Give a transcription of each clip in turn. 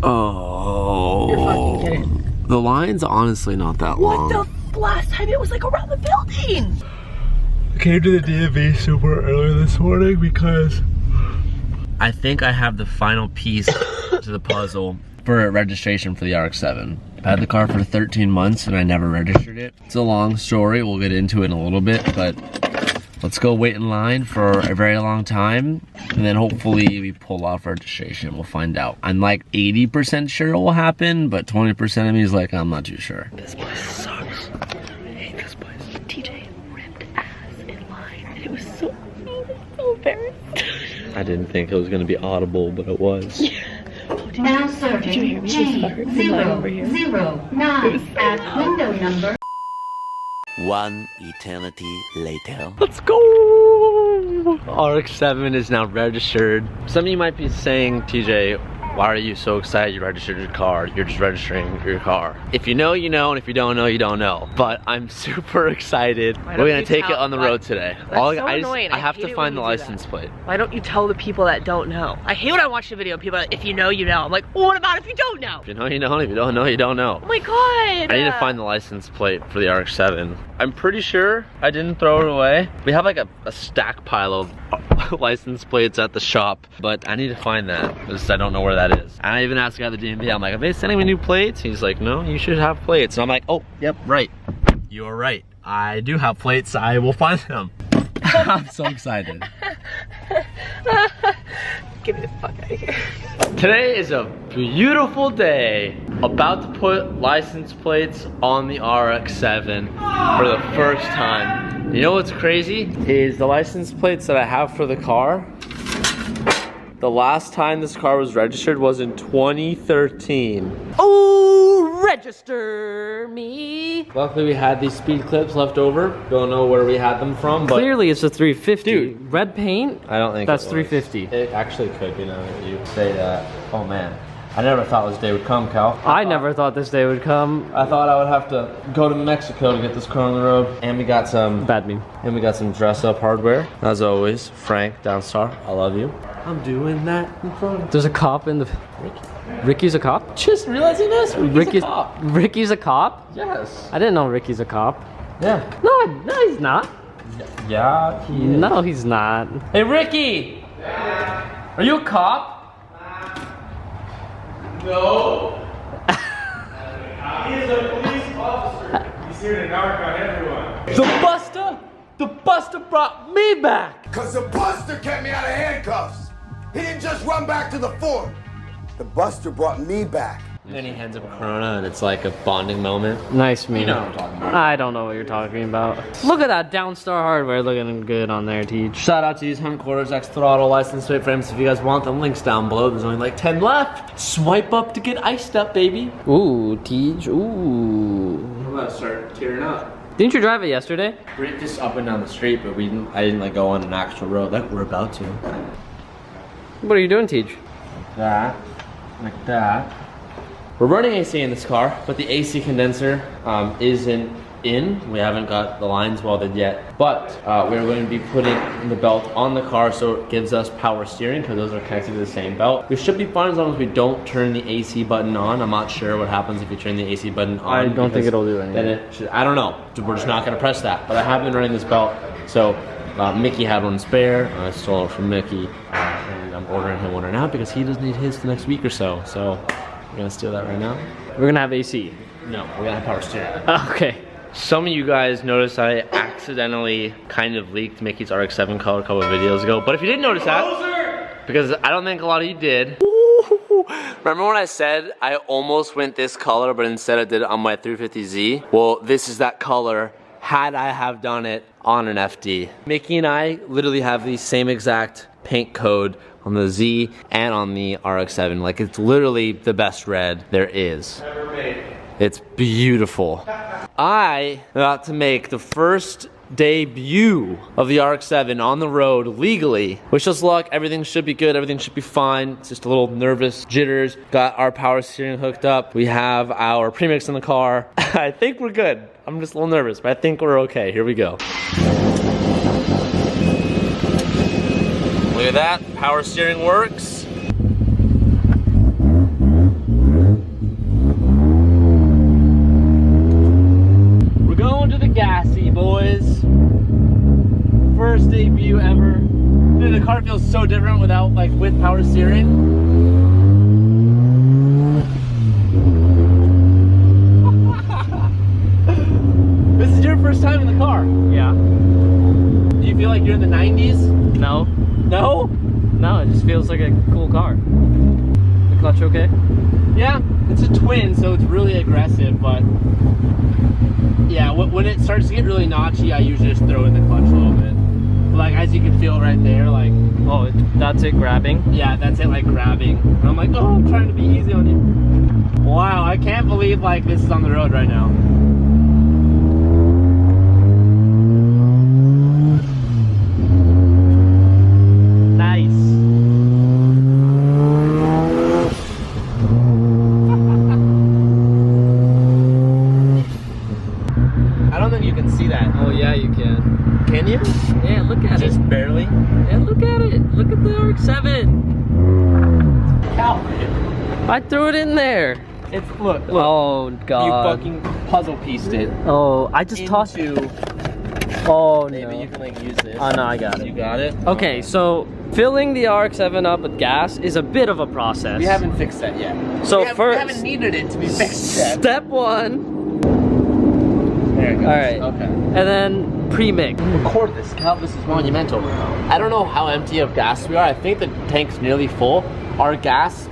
Oh. You're fucking kidding. The line's honestly not that long. What the last time it was like around the building? I came to the DMV super early this morning because I think I have the final piece to the puzzle for registration for the RX-7. I've had the car for 13 months and I never registered it. It's a long story, we'll get into it in a little bit, but let's go wait in line for a very long time and then hopefully we pull off registration. We'll find out. I'm like 80% sure it will happen, but 20% of me is like, I'm not too sure. This place sucks. I hate this place. TJ ripped ass in line and it was so embarrassed. I didn't think it was gonna be audible, but it was. Yeah. Now serving J009 at window number. One eternity later. Let's go! RX-7 is now registered. Some of you might be saying, TJ, why are you so excited you registered your car? You're just registering your car. If you know, you know, and if you don't know, you don't know. But I'm super excited. We're gonna take it on the road today. Annoying. I have to find the license plate. Why don't you tell the people that don't know? I hate when I watch the video and people are like, if you know, you know. I'm like, well, what about if you don't know? If you know, you know, and if you don't know, you don't know. Oh my god! I need to find the license plate for the RX-7. I'm pretty sure I didn't throw it away. We have like a stack pile of license plates at the shop, but I need to find that because I don't know where that is. And I even asked the guy at the DMV, I'm like, are they sending me new plates? He's like, no, you should have plates. And I'm like, oh, yep, right. You are right. I do have plates. I will find them. I'm so excited. Get me the fuck out of here. Today is a beautiful day. About to put license plates on the RX-7 for the first time. You know what's crazy? Is the license plates that I have for the car, the last time this car was registered was in 2013. Oh, register me. Luckily we had these speed clips left over. Don't know where we had them from, but Clearly it's a 350. Dude. Red paint? I don't think That's it was. 350. It actually could, you know, if you say that. Oh man, I never thought this day would come, Cal. I never thought this day would come. I thought I would have to go to Mexico to get this car on the road. And we got some Bad meme. And we got some dress up hardware. As always, Frank, Downstar, I love you. I'm doing that in front of There's a cop in the... Ricky's a cop? Just realizing this? Ricky's a cop. Ricky's a cop? Yes. I didn't know Ricky's a cop. Yeah. No, he's not. Yeah, he is. No, he's not. Hey, Ricky! Are you a cop? No. He is a police officer. He's here to knock on everyone. The Buster brought me back! Cause the Buster kept me out of handcuffs. He didn't just run back to the fort. The Buster brought me back. And then he hands up a Corona and it's like a bonding moment. Nice meme. You know what I'm talking about. I don't know what you're talking about. Look at that Downstar hardware looking good on there, Teach. Shout out to these Hunt Quarters X Throttle license plate frames if you guys want them. Links down below. There's only like 10 left. Swipe up to get iced up, baby. Ooh, Teach, ooh. I'm about to start tearing up. Didn't you drive it yesterday? We're just up and down the street, but I didn't like go on an actual road like we're about to. What are you doing, Teach? Like that. We're running AC in this car, but the AC condenser isn't in. We haven't got the lines welded yet, but we're going to be putting the belt on the car so it gives us power steering because those are connected to the same belt. We should be fine as long as we don't turn the AC button on. I'm not sure what happens if you turn the AC button on. I don't think it'll do anything. Then it should, I don't know. We're just not going to press that. But I have been running this belt, so Mickey had one spare. I stole it from Mickey, and I'm ordering him one right now because he doesn't need his the next week or so. So we're gonna steal that right now. We're gonna have AC. No, we're gonna have power steering. Okay. Some of you guys noticed I accidentally kind of leaked Mickey's RX-7 color a couple of videos ago. But if you didn't notice that, because I don't think a lot of you did. Remember when I said I almost went this color, but instead I did it on my 350Z? Well, this is that color had I have done it on an FD. Mickey and I literally have the same exact paint code on the Z and on the RX-7. Like, it's literally the best red there is. Ever made. It's beautiful. I got to make the first debut of the RX-7 on the road legally. Wish us luck, everything should be good, everything should be fine. It's just a little nervous jitters. Got our power steering hooked up. We have our premix in the car. I think we're good. I'm just a little nervous, but I think we're okay. Here we go. Look at that, power steering works. car feels so different without, like, with power steering. This is your first time in the car. Yeah. Do you feel like you're in the 90s? No. No? No, it just feels like a cool car. The clutch okay? Yeah, it's a twin, so it's really aggressive, but yeah, when it starts to get really notchy, I usually just throw in the clutch a little bit. But like, as you can feel right there, like, oh, that's it grabbing? Yeah, that's it, like grabbing. And I'm like, oh, I'm trying to be easy on you. Wow, I can't believe like this is on the road right now. Can you? Yeah, look at it. Just barely? Yeah, look at it. Look at the RX-7. I threw it in there. It's, look. Oh, God. You fucking puzzle pieced it. Oh, I just tossed it. Oh, Maybe no. you can like use this. Oh, no, I got it. You got it? Okay, so filling the RX-7 up with gas is a bit of a process. We haven't fixed that yet. So we first, haven't needed it to be fixed yet. Step 1. There it goes. All right. Okay. And then premix. Record this, Cal. This is monumental. I don't know how empty of gas we are. I think the tank's nearly full. Our gas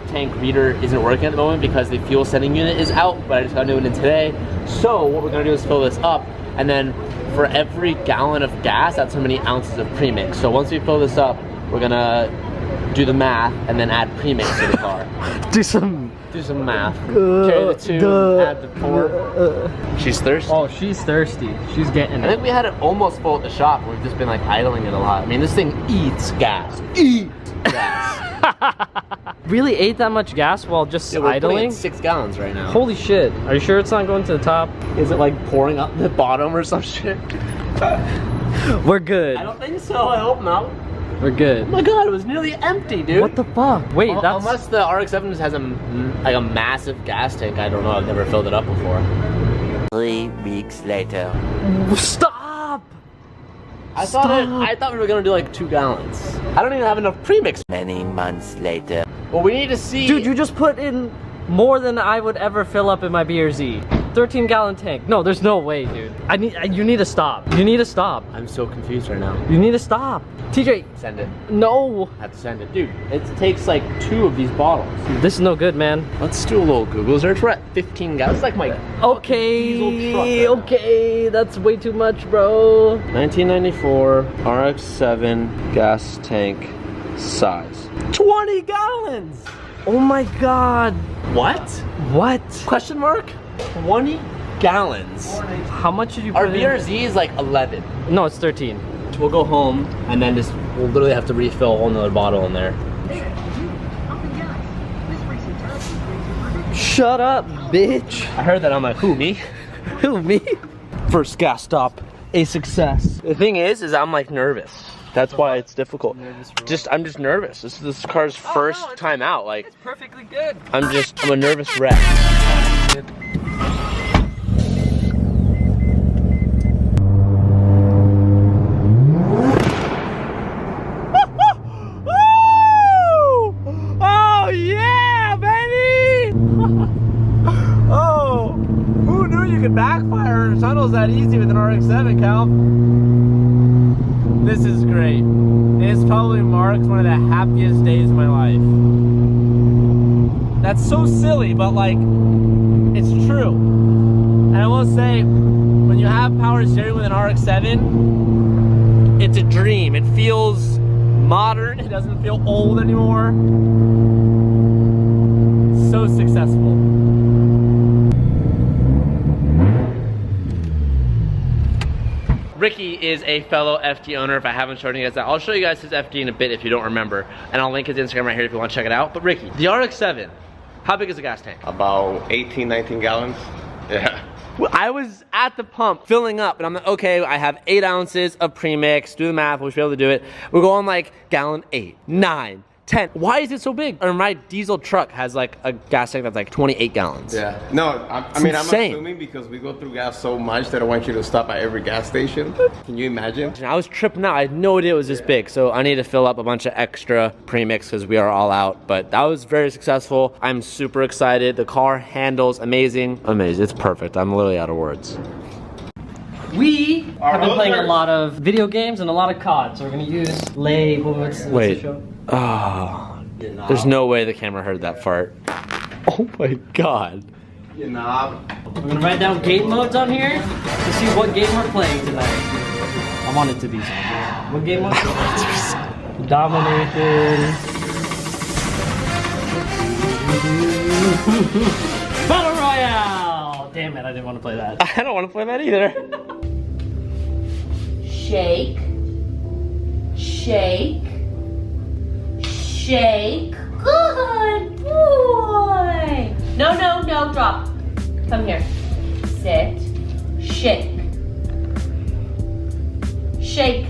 tank reader isn't working at the moment because the fuel sending unit is out, but I just got a new one in today. So what we're gonna do is fill this up, and then for every gallon of gas, that's how many ounces of premix. So once we fill this up, we're gonna do the math and then add premix to the car. Do some math. Carry the 2, add the 4. She's thirsty. Oh, she's thirsty. She's getting I think we had it almost full at the shop. We've just been like idling it a lot. I mean, this thing eats gas. Eats gas. Really ate that much gas while just Yeah, we're putting idling? in 6 gallons right now. Holy shit. Are you sure it's not going to the top? Is it like pouring up the bottom or some shit? We're good. I don't think so. I hope not. We're good. Oh my god, it was nearly empty, dude. What the fuck? Wait, that's... Unless the RX-7 has a massive gas tank. I don't know. I've never filled it up before. 3 weeks later. Stop! I thought we were gonna do like 2 gallons. I don't even have enough premix. Many months later. Well, we need to see. Dude, you just put in more than I would ever fill up in my BRZ. 13-gallon tank. No, there's no way, dude. You need to stop. You need to stop. I'm so confused right now. You need to stop. TJ. Send it. No. I have to send it. Dude, it takes like 2 of these bottles. This is no good, man. Let's do a little Google search. We're at 15 gallons. It's like my Okay, diesel truck. okay. That's way too much, bro. 1994 RX-7 gas tank size. 20 gallons! Oh my god. What? What? Question mark? 20 gallons. How much did you Our put in? BRZ is like 11. No, it's 13. We'll go home and then we'll literally have to refill a whole nother bottle in there. Shut up, bitch. I heard that. I'm like, who, me? Who, me? First gas stop, a success. The thing is I'm like nervous. That's why it's difficult. I'm just nervous. This is this car's first time out. Like, It's perfectly good. I'm a nervous wreck. Oh yeah, baby! Oh, who knew you could backfire in tunnels that easy with an RX-7, Cal? This is great. This probably marks one of the happiest days of my life. That's so silly, but like, it's true. And I will say, when you have power steering with an RX-7, it's a dream. It feels modern. It doesn't feel old anymore. So successful. Ricky is a fellow FD owner. If I haven't shown you guys that, I'll show you guys his FD in a bit if you don't remember. And I'll link his Instagram right here if you want to check it out. But Ricky, the RX-7, how big is the gas tank? About 18, 19 gallons. Yeah. I was at the pump filling up and I'm like, okay, I have 8 ounces of premix. Do the math, we should be able to do it. We're going like gallon 8, 9, 10. Why is it so big? Or my diesel truck has like a gas tank that's like 28 gallons. Yeah. No, I mean, insane. I'm assuming because we go through gas so much that I want you to stop at every gas station. Can you imagine? I was tripping out. I had no idea it was this big. So I need to fill up a bunch of extra premix because we are all out. But that was very successful. I'm super excited. The car handles amazing. Amazing. It's perfect. I'm literally out of words. We have been playing a lot of video games and a lot of COD, so we're gonna use Lay. What's the show? Oh, there's no way the camera heard that fart. Oh my god. We're gonna write down game modes on here to see what game we're playing tonight. I want it to be something. What game mode? Dominated. Battle Royale! Damn it, I didn't want to play that. I don't want to play that either. Shake. Shake. Shake. Good boy. No, no, no, drop. Come here. Sit. Shake. Shake.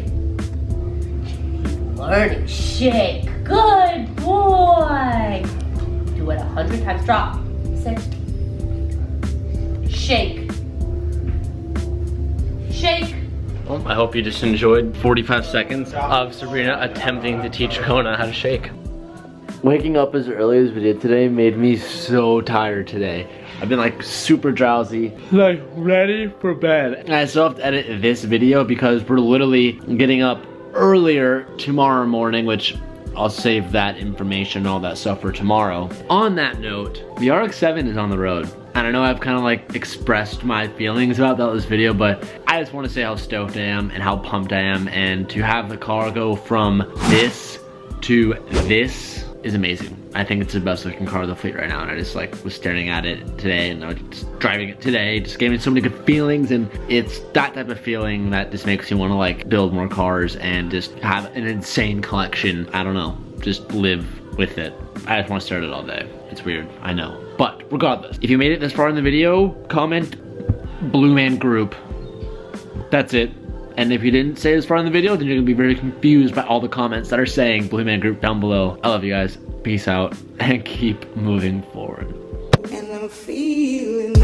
Learning. Shake. Good boy. Do it 100 times. Drop. Sit. Shake. Shake. Well, I hope you just enjoyed 45 seconds of Sabrina attempting to teach Kona how to shake. Waking up as early as we did today made me so tired today. I've been like super drowsy, like ready for bed. And I still have to edit this video because we're literally getting up earlier tomorrow morning, which I'll save that information, all that stuff for tomorrow. On that note, the RX-7 is on the road. And I know I've kind of like expressed my feelings about this video, but I just want to say how stoked I am and how pumped I am. And to have the car go from this to this is amazing. I think it's the best looking car of the fleet right now. And I just like was staring at it today and I was just driving it today. Just gave me so many good feelings, and it's that type of feeling that just makes you want to like build more cars and just have an insane collection. I don't know, just live with it. I just want to start it all day. It's weird, I know. But regardless, if you made it this far in the video, comment Blue Man Group. That's it. And if you didn't say this far in the video, then you're gonna be very confused by all the comments that are saying Blue Man Group down below. I love you guys. Peace out and keep moving forward. And I'm feeling